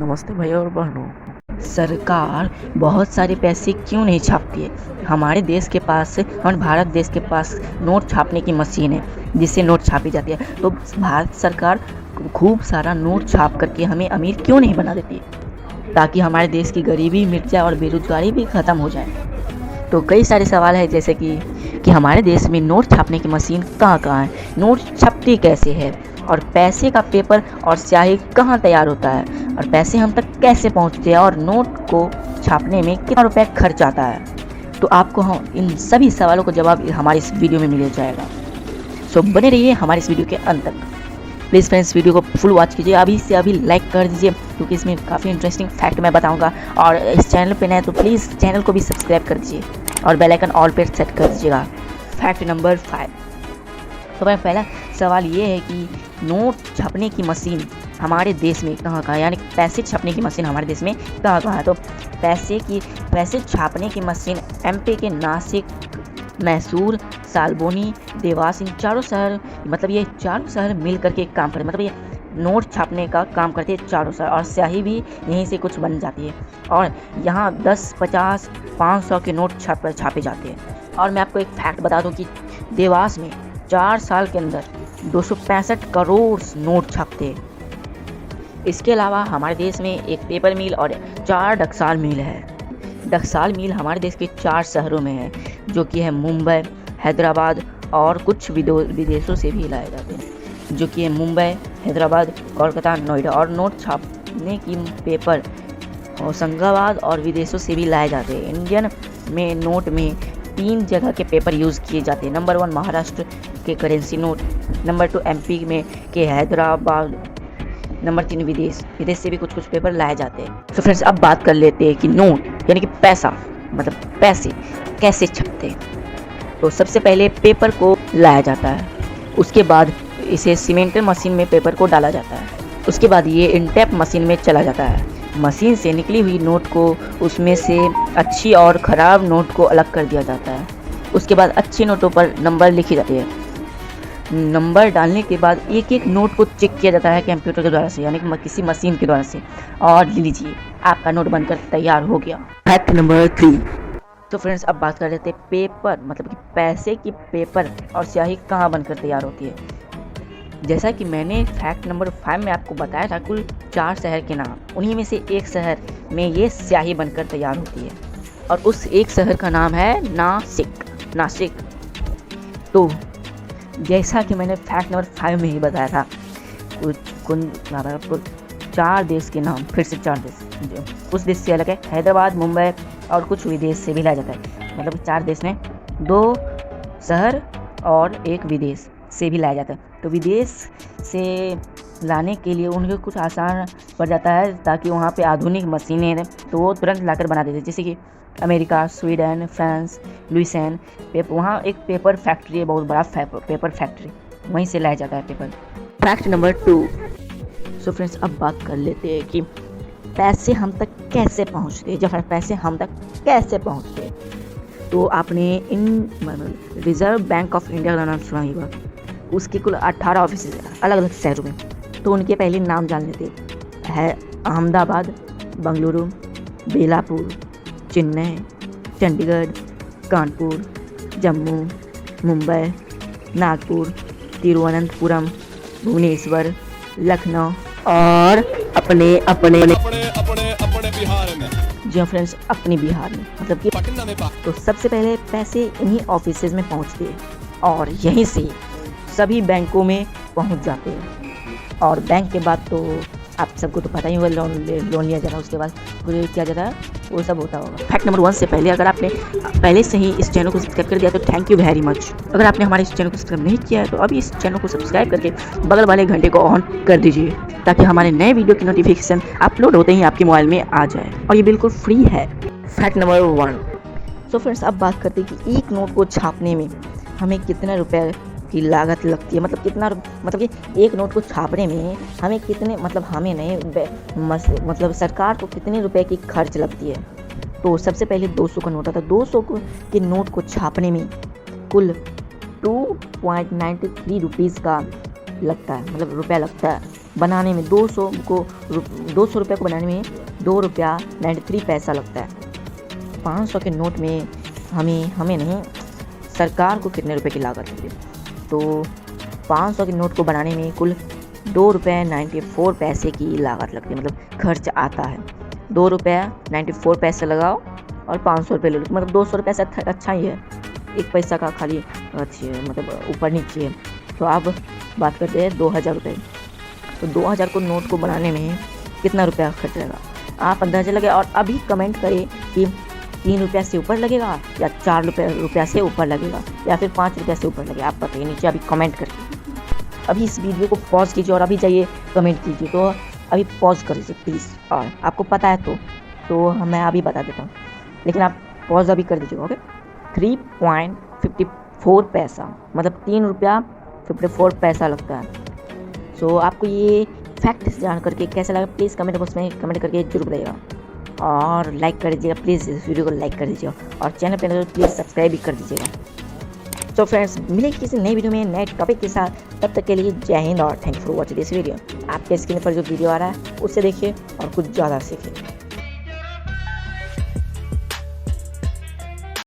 नमस्ते भैया और बहनों। सरकार बहुत सारे पैसे क्यों नहीं छापती है? हमारे देश के पास, हमारे भारत देश के पास नोट छापने की मशीन है जिससे नोट छापी जाती है। तो भारत सरकार खूब सारा नोट छाप करके हमें अमीर क्यों नहीं बना देती है, ताकि हमारे देश की गरीबी मिट जाए और बेरोजगारी भी ख़त्म हो जाए। तो कई सारे सवाल है, जैसे कि हमारे देश में नोट छापने की मशीन कहाँ है, नोट छपती कैसे है, और पैसे का पेपर और स्याही कहाँ तैयार होता है, और पैसे हम तक कैसे पहुँचते हैं, और नोट को छापने में कितना रुपए खर्च आता है। तो आपको हम इन सभी सवालों का जवाब हमारी इस वीडियो में मिल जाएगा। सो बने रहिए हमारी इस वीडियो के अंत तक। प्लीज़ फ्रेंड्स, वीडियो को फुल वॉच कीजिए, अभी से अभी लाइक कर दीजिए, क्योंकि इसमें काफ़ी इंटरेस्टिंग फैक्ट मैं बताऊंगा। और इस चैनल पे नए तो प्लीज़ चैनल को भी सब्सक्राइब कर दीजिए और बेल आइकन ऑल पे सेट कर दीजिएगा। Fact number 5। तो भाई पहला सवाल ये है कि नोट छपने की मशीन हमारे देश में कहाँ है, यानी पैसे छपने की मशीन हमारे देश में कहाँ है। तो पैसे छापने की मशीन एमपी के नासिक, मैसूर, सालबोनी, देवास, इन चारों शहर, मतलब ये चारों शहर मिल करके काम करते, मतलब ये नोट छापने का काम करते हैं चारों शहर, और स्याही भी यहीं से कुछ बन जाती है। और यहाँ 10, 50, 500 के नोट छापे जाते हैं। और मैं आपको एक फैक्ट बता दूँ कि देवास में 4 साल के अंदर 265 करोड़ नोट छपते हैं। इसके अलावा हमारे देश में एक पेपर मिल और 4 टकसाल मिल है। टकसाल मिल हमारे देश के 4 शहरों में है, जो कि है मुंबई, हैदराबाद और कुछ विदेशों से भी लाए जाते हैं, जो कि है मुंबई, हैदराबाद, कोलकाता, नोएडा। और नोट छापने की पेपर होशंगाबाद और विदेशों से भी लाए जाते हैं। इंडियन में नोट में 3 जगह के पेपर यूज़ किए जाते हैं। नंबर 1 महाराष्ट्र के करेंसी नोट, नंबर 2 एमपी में के हैदराबाद, नंबर 3 विदेश से भी कुछ पेपर लाए जाते हैं। तो फ्रेंड्स, अब बात कर लेते हैं कि नोट यानी कि पैसा, मतलब पैसे कैसे छपते हैं। तो सबसे पहले पेपर को लाया जाता है, उसके बाद इसे सीमेंटेड मशीन में पेपर को डाला जाता है, उसके बाद ये इंटेप मशीन में चला जाता है। मशीन से निकली हुई नोट को उसमें से अच्छी और ख़राब नोट को अलग कर दिया जाता है। उसके बाद अच्छे नोटों पर नंबर लिखी जाती है। नंबर डालने के बाद एक एक नोट को चेक किया जाता है कंप्यूटर के द्वारा से, यानी कि किसी मशीन के द्वारा से। और लीजिए, आपका नोट बनकर तैयार हो गया। Fact number 3। तो फ्रेंड्स, अब बात कर लेते हैं पेपर, मतलब कि पैसे की पेपर और स्याही कहाँ बनकर तैयार होती है। जैसा कि मैंने फैक्ट नंबर 5 में आपको बताया था, कुल 4 शहर के नाम, उन्हीं में से एक शहर में ये स्याही बनकर तैयार होती है, और उस एक शहर का नाम है नासिक। तो जैसा कि मैंने फैक्ट नंबर 5 में ही बताया था, आपको 4 देश के नाम, फिर से 4 देश, उस देश से अलग है, हैदराबाद, मुंबई और कुछ विदेश से भी लाया जाता है। मतलब 4 देश में 2 शहर और 1 विदेश से भी लाया जाता है। तो विदेश से लाने के लिए उनको कुछ आसान पड़ जाता है, ताकि वहाँ पे आधुनिक मशीनें हैं, तो वो तुरंत लाकर बना देते हैं। जैसे कि अमेरिका, स्वीडन, फ्रांस, लुइसेन, वहाँ एक पेपर फैक्ट्री है, बहुत बड़ा पेपर फैक्ट्री, वहीं से लाया जाता है paper. Fact number 2। So friends, अब बात कर लेते हैं कि पैसे हम तक कैसे पहुँचते हैं। जब पैसे हम तक कैसे पहुँचते हैं, तो आपने रिजर्व बैंक ऑफ इंडिया का नाम सुना ही होगा। उसके कुल 18 ऑफिस अलग अलग शहरों में। तो उनके पहले नाम जान लेते हैं। अहमदाबाद, बंगलुरु, बेलापुर, चेन्नई, चंडीगढ़, कानपुर, जम्मू, मुंबई, नागपुर, तिरुवनंतपुरम, भुवनेश्वर, लखनऊ और अपने बिहार में। जी फ्रेंड्स, अपने बिहार में, मतलब कि पटना में। तो सबसे पहले पैसे इन्हीं ऑफिसेज में पहुंचते हैं, और यहीं से सभी बैंकों में पहुंच जाते हैं। और बैंक के बाद तो आप सबको तो पता ही होगा, लोन लिया जाता है, उसके बाद फिर क्या जाता है, वो सब होता होगा। फैक्ट नंबर 1 से पहले, अगर आपने पहले से ही इस चैनल को सब्सक्राइब कर दिया तो थैंक यू वेरी मच। अगर आपने हमारे इस चैनल को सब्सक्राइब नहीं किया है तो अभी इस चैनल को सब्सक्राइब करके बगल वाले घंटे को ऑन कर दीजिए, ताकि हमारे नए वीडियो की नोटिफिकेशन अपलोड होते ही आपके मोबाइल में आ जाए, और ये बिल्कुल फ्री है। Fact number 1। तो फ्रेंड्स, अब बात करते हैं कि एक नोट को छापने में हमें कितने रुपए की लागत लगती है, मतलब कितना, मतलब कि एक नोट को छापने में हमें कितने, मतलब हमें नहीं, मतलब सरकार को कितने रुपए की खर्च लगती है। तो सबसे पहले 200 का नोट आता है। 200 के नोट को छापने में कुल 2.93 रुपीज़ का लगता है, मतलब रुपया लगता है। बनाने में 200 रुपये को बनाने में 2 रुपया 93 पैसा लगता है। 500 के नोट में हमें नहीं, सरकार को कितने रुपए की लागत लगती है? तो 500 के नोट को बनाने में कुल 2 रुपये 94 पैसे की लागत लगती है, मतलब खर्च आता है। 2 रुपये 94 पैसे लगाओ और 500 रुपये ले लो, मतलब 200 रुपये से अच्छा ही है, 1 पैसा का खाली अच्छी मतलब ऊपर नीचे है। तो अब बात करते हैं 2000 रुपये। तो 2000 को नोट को बनाने में कितना रुपया खर्च रहेगा, आप अंदाजा लगाए और अभी कमेंट करें कि 3 रुपया से ऊपर लगेगा या 4 रुपया से ऊपर लगेगा या फिर 5 रुपया से ऊपर लगेगा। आप बताइए नीचे अभी कमेंट करके। अभी इस वीडियो को पॉज कीजिए और अभी जाइए कमेंट कीजिए। तो अभी पॉज कर दीजिए प्लीज़, और आपको पता है तो मैं अभी बता देता हूँ, लेकिन आप पॉज अभी कर दीजिएगा। ओके, 3.54 पैसा, मतलब 3 रुपया 54 पैसा लगता है। सो आपको ये फैक्ट जान करके कैसा लगा प्लीज़ कमेंट बॉक्स में कमेंट करके जरूर बताइएगा, और लाइक कर दीजिएगा प्लीज़, इस वीडियो को लाइक कर दीजिएगा और चैनल पर प्लीज़ सब्सक्राइब भी कर दीजिएगा। तो फ्रेंड्स, मिलेंगे किसी नई वीडियो में नए टॉपिक के साथ, तब तक के लिए जय हिंद और thank for watching this video. आपके स्क्रीन पर जो वीडियो आ रहा है उससे देखिए और कुछ ज़्यादा सीखिए।